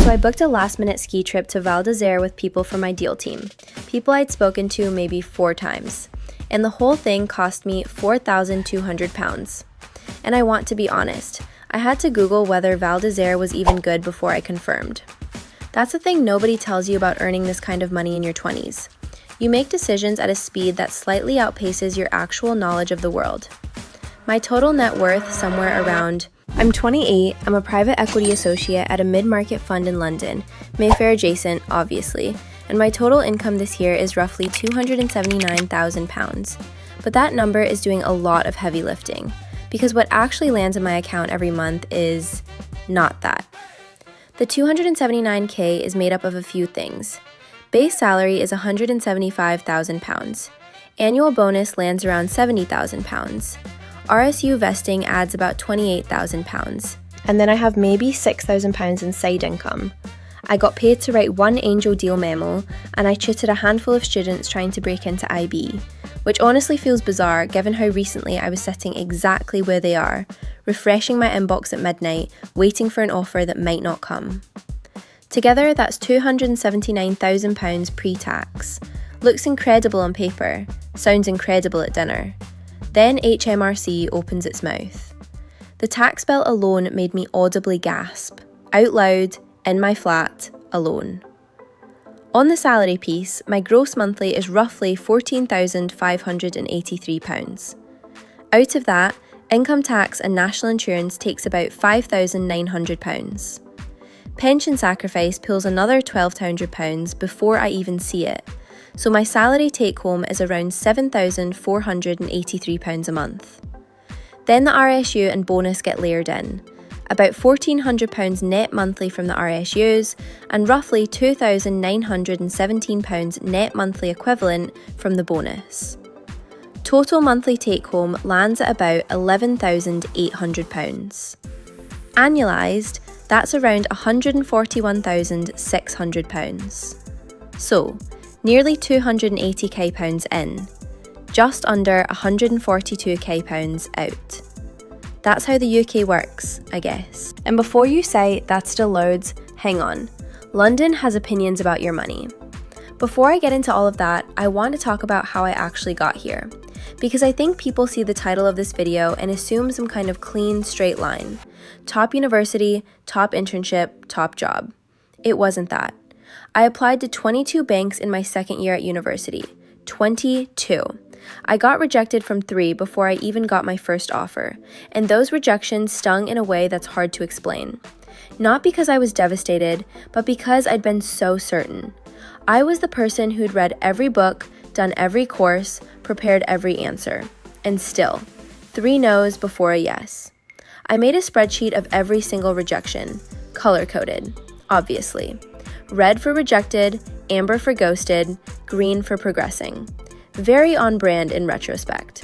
So I booked a last-minute ski trip to Val d'Isere with people from my deal team, people I'd spoken to maybe 4 times, and the whole thing cost me £4,200. And I want to be honest, I had to Google whether Val d'Isere was even good before I confirmed. That's the thing nobody tells you about earning this kind of money in your 20s. You make decisions at a speed that slightly outpaces your actual knowledge of the world. My total net worth somewhere around, I'm 28, I'm a private equity associate at a mid-market fund in London, Mayfair adjacent, obviously, and my total income this year is roughly £279,000. But that number is doing a lot of heavy lifting, because what actually lands in my account every month is not that. The £279K is made up of a few things. Base salary is £175,000. Annual bonus lands around £70,000. RSU vesting adds about £28,000. And then I have maybe £6,000 in side income. I got paid to write one angel deal memo, and I tutored a handful of students trying to break into IB, which honestly feels bizarre given how recently I was sitting exactly where they are, refreshing my inbox at midnight, waiting for an offer that might not come. Together, that's £279,000 pre-tax. Looks incredible on paper, sounds incredible at dinner. Then HMRC opens its mouth. The tax bill alone made me audibly gasp, out loud, in my flat, alone. On the salary piece, my gross monthly is roughly £14,583. Out of that, income tax and national insurance takes about £5,900. Pension sacrifice pulls another £1,200 before I even see it, so my salary take-home is around £7,483 a month. Then the RSU and bonus get layered in, about £1,400 net monthly from the RSUs and roughly £2,917 net monthly equivalent from the bonus. Total monthly take-home lands at about £11,800. Annualised, that's around £141,600. So, nearly £280k in, just under £142k out. That's how the UK works, I guess. And before you say, that's still loads, hang on. London has opinions about your money. Before I get into all of that, I want to talk about how I actually got here. Because I think people see the title of this video and assume some kind of clean, straight line. Top university, top internship, top job. It wasn't that. I applied to 22 banks in my second year at university. 22. I got rejected from 3 before I even got my first offer, and those rejections stung in a way that's hard to explain. Not because I was devastated, but because I'd been so certain. I was the person who'd read every book, done every course, prepared every answer. And still, 3 no's before a yes. I made a spreadsheet of every single rejection, color-coded, obviously. Red for rejected, amber for ghosted, green for progressing. Very on brand in retrospect.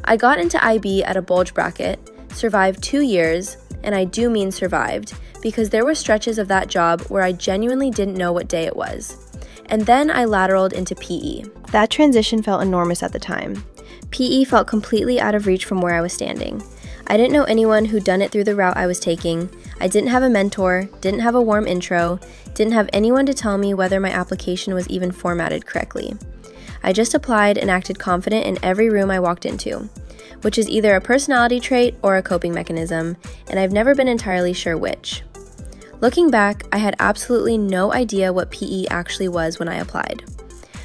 I got into IB at a bulge bracket, survived 2 years, and I do mean survived, because there were stretches of that job where I genuinely didn't know what day it was. And then I lateraled into PE. That transition felt enormous at the time. PE felt completely out of reach from where I was standing. I didn't know anyone who'd done it through the route I was taking. I didn't have a mentor, didn't have a warm intro, didn't have anyone to tell me whether my application was even formatted correctly. I just applied and acted confident in every room I walked into, which is either a personality trait or a coping mechanism, and I've never been entirely sure which. Looking back, I had absolutely no idea what PE actually was when I applied.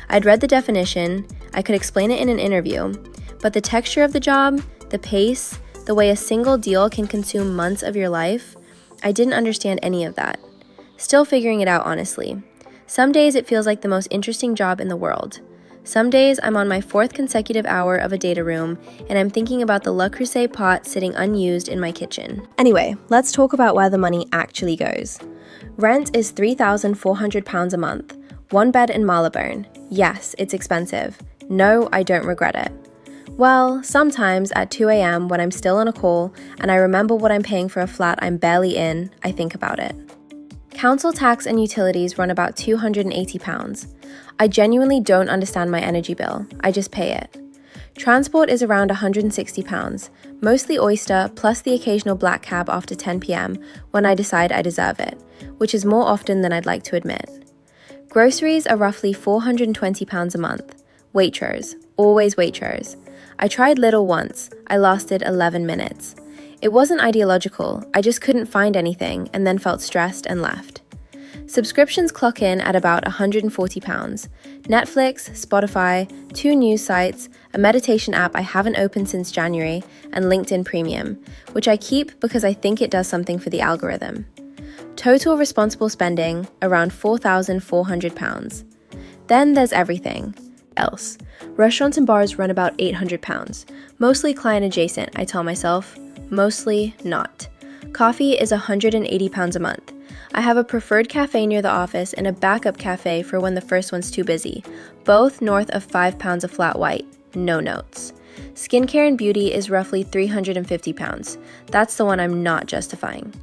I'd read the definition, I could explain it in an interview, but the texture of the job, the pace, the way a single deal can consume months of your life, I didn't understand any of that. Still figuring it out, honestly. Some days it feels like the most interesting job in the world. Some days I'm on my 4th consecutive hour of a data room and I'm thinking about the Le Creuset pot sitting unused in my kitchen. Anyway, let's talk about where the money actually goes. Rent is £3,400 a month. 1 bed in Marylebone. Yes, it's expensive. No, I don't regret it. Well, sometimes at 2 a.m. when I'm still on a call and I remember what I'm paying for a flat I'm barely in, I think about it. Council tax and utilities run about £280. I genuinely don't understand my energy bill. I just pay it. Transport is around £160, mostly Oyster plus the occasional black cab after 10 p.m. when I decide I deserve it, which is more often than I'd like to admit. Groceries are roughly £420 a month. Waitrose, always Waitrose. I tried Lidl once, I lasted 11 minutes. It wasn't ideological, I just couldn't find anything and then felt stressed and left. Subscriptions clock in at about £140. Netflix, Spotify, 2 news sites, a meditation app I haven't opened since January, and LinkedIn Premium, which I keep because I think it does something for the algorithm. Total responsible spending, around £4,400. Then there's everything else. Restaurants and bars run about £800. Mostly client adjacent, I tell myself. Mostly not. Coffee is £180 a month. I have a preferred cafe near the office and a backup cafe for when the first one's too busy, both north of £5 a flat white, no notes. Skincare and beauty is roughly £350. That's the one I'm not justifying.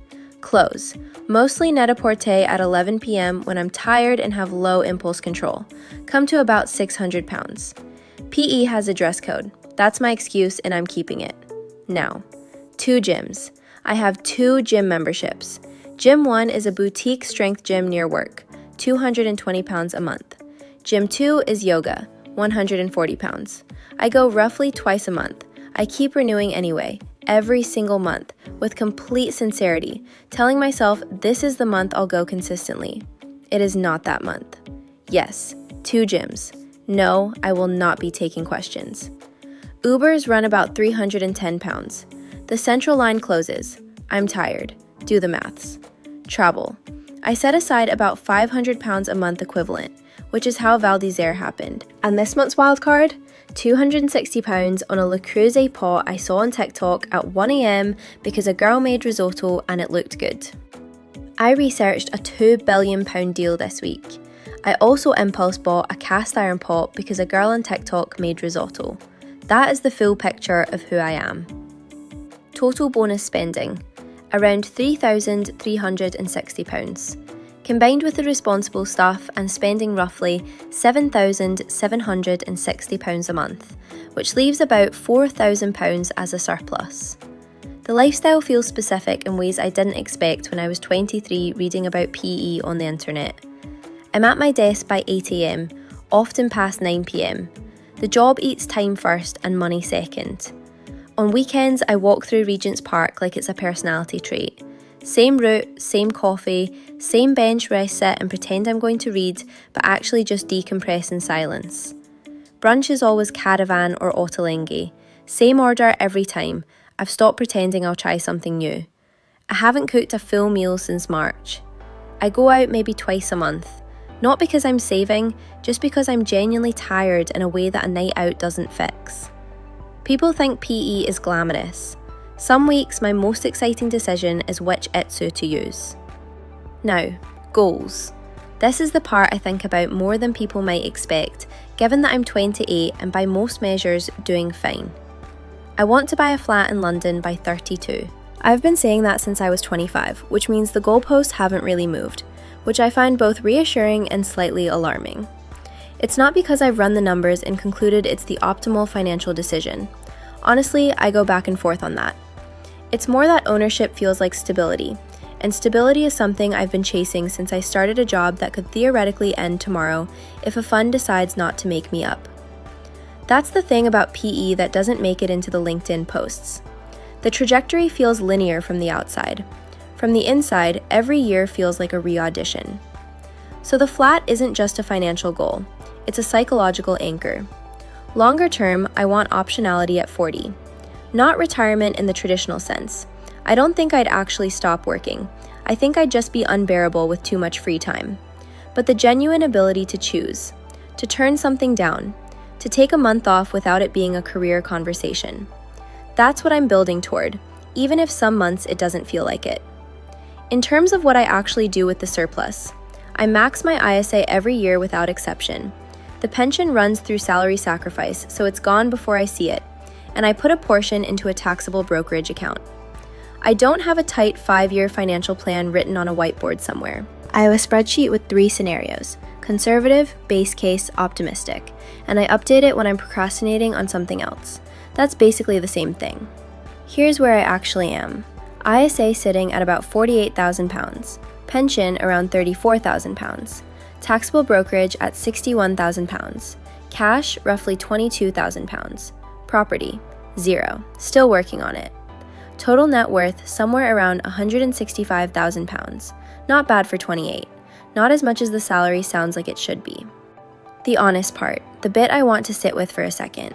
Clothes, mostly Net-a-Porter at 11 p.m. when I'm tired and have low impulse control, come to about £600. PE has a dress code. That's my excuse and I'm keeping it. Now, 2 gyms. I have 2 gym memberships. Gym 1 is a boutique strength gym near work, £220 a month. Gym 2 is yoga, £140. I go roughly twice a month. I keep renewing anyway, every single month, with complete sincerity, telling myself this is the month I'll go consistently. It is not that month. Yes, 2 gyms. No, I will not be taking questions. Ubers run about £310. The central line closes. I'm tired. Do the maths. Travel. I set aside about £500 a month equivalent, which is how Val d'Isère happened. And this month's wildcard? £260 on a Le Creuset pot I saw on TikTok at 1 a.m. because a girl made risotto and it looked good. I researched a £2 billion deal this week. I also impulse bought a cast iron pot because a girl on TikTok made risotto. That is the full picture of who I am. Total bonus spending, around £3,360. Combined with the responsible stuff, and spending roughly £7,760 a month, which leaves about £4,000 as a surplus. The lifestyle feels specific in ways I didn't expect when I was 23 reading about PE on the internet. I'm at my desk by 8 a.m, often past 9 p.m. The job eats time first and money second. On weekends, I walk through Regent's Park like it's a personality trait. Same route, same coffee, same bench where I sit and pretend I'm going to read, but actually just decompress in silence. Brunch is always caravan or ottolenghi. Same order every time. I've stopped pretending I'll try something new. I haven't cooked a full meal since March. I go out maybe twice a month. Not because I'm saving, just because I'm genuinely tired in a way that a night out doesn't fix. People think PE is glamorous. Some weeks, my most exciting decision is which Itsu to use. Now, goals. This is the part I think about more than people might expect, given that I'm 28 and by most measures doing fine. I want to buy a flat in London by 32. I've been saying that since I was 25, which means the goalposts haven't really moved, which I find both reassuring and slightly alarming. It's not because I've run the numbers and concluded it's the optimal financial decision. Honestly, I go back and forth on that. It's more that ownership feels like stability, and stability is something I've been chasing since I started a job that could theoretically end tomorrow if a fund decides not to make me up. That's the thing about PE that doesn't make it into the LinkedIn posts. The trajectory feels linear from the outside. From the inside, every year feels like a re-audition. So the flat isn't just a financial goal, it's a psychological anchor. Longer term, I want optionality at 40. Not retirement in the traditional sense. I don't think I'd actually stop working. I think I'd just be unbearable with too much free time. But the genuine ability to choose, to turn something down, to take a month off without it being a career conversation. That's what I'm building toward, even if some months it doesn't feel like it. In terms of what I actually do with the surplus, I max my ISA every year without exception. The pension runs through salary sacrifice, so it's gone before I see it, and I put a portion into a taxable brokerage account. I don't have a tight 5-year financial plan written on a whiteboard somewhere. I have a spreadsheet with 3 scenarios. conservative, base case, optimistic, and I update it when I'm procrastinating on something else. That's basically the same thing. Here's where I actually am. ISA sitting at about £48,000, pension around £34,000, taxable brokerage at £61,000, cash roughly £22,000, property, 0, still working on it. Total net worth somewhere around £165,000, not bad for 28, not as much as the salary sounds like it should be. The honest part, the bit I want to sit with for a second.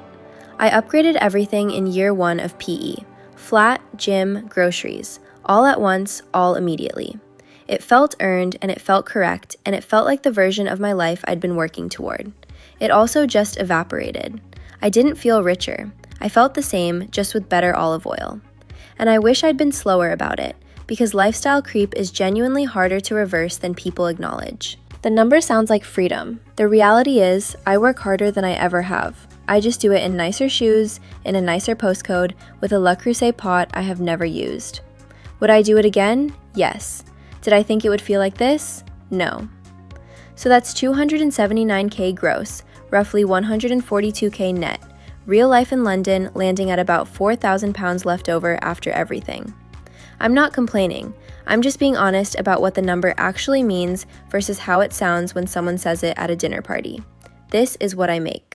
I upgraded everything in year 1 of PE, flat, gym, groceries, all at once, all immediately. It felt earned and it felt correct and it felt like the version of my life I'd been working toward. It also just evaporated. I didn't feel richer. I felt the same, just with better olive oil. And I wish I'd been slower about it, because lifestyle creep is genuinely harder to reverse than people acknowledge. The number sounds like freedom. The reality is, I work harder than I ever have. I just do it in nicer shoes, in a nicer postcode, with a Le Creuset pot I have never used. Would I do it again? Yes. Did I think it would feel like this? No. So that's 279k gross, roughly 142k net. Real life in London landing at about £4,000 left over after everything. I'm not complaining, I'm just being honest about what the number actually means versus how it sounds when someone says it at a dinner party. This is what I make.